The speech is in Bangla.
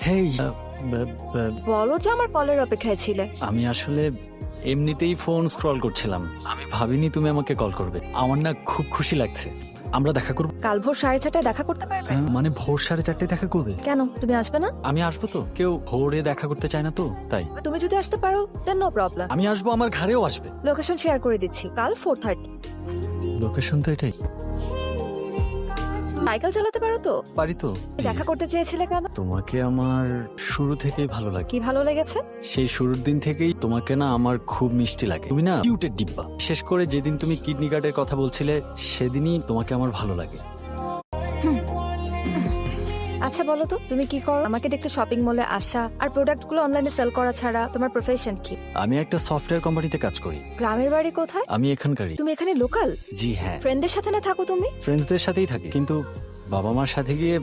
হেই, বলো যে আমার কলের অপেক্ষায় ছিলে। আমি আসলে এমনিতেই ফোন স্ক্রল করছিলাম। আমি ভাবিনি তুমি আমাকে কল করবে। আমার না খুব খুশি লাগছে। আমরা দেখা করব। কাল ভোর 4:30টায় দেখা করতে পারবে? মানে ভোর 4:30টায় দেখা করবে? কেন, তুমি আসবে না? আমি আসবো তো। কেউ ভোরে দেখা করতে চায় না তো, তাই। তুমি যদি আসতে পারো দেন নো প্রবলেম। আমি আসবো, আমার ঘরেও আসবে। লোকেশন শেয়ার করে দিচ্ছি, কাল 4:30। লোকেশন তো এটাই। সাইকেল চালাতে পারো তো? পারি তো। দেখা করতে চেয়েছিলে কেন? তোমাকে আমার শুরু থেকেই ভালো লাগে। কি ভালো লেগেছে? সেই শুরুর দিন থেকেই তোমাকে না আমার খুব মিষ্টি লাগে। তুমি না কিউটের ডিব্বা। শেষ করে যেদিন তুমি কিডনি কার্ডের কথা বলছিলে সেদিনই তোমাকে আমার ভালো লাগে। আচ্ছা বলো তো, তুমি কি করো? আমাকে দেখতে শপিং মলে আসা আর প্রোডাক্টগুলো অনলাইনে সেল করা ছাড়া তোমার প্রফেশন কি? আমি একটা সফটওয়্যার কোম্পানিতে কাজ করি। গ্রামের বাড়ি কোথায়? আমি এখানকারই। তুমি এখানে লোকাল? জি হ্যাঁ, ফ্রেন্ডদের সাথে না থাকো তুমি? ফ্রেন্ডসদের সাথেই থাকি, কিন্তু বাবা মার সাথে গিয়ে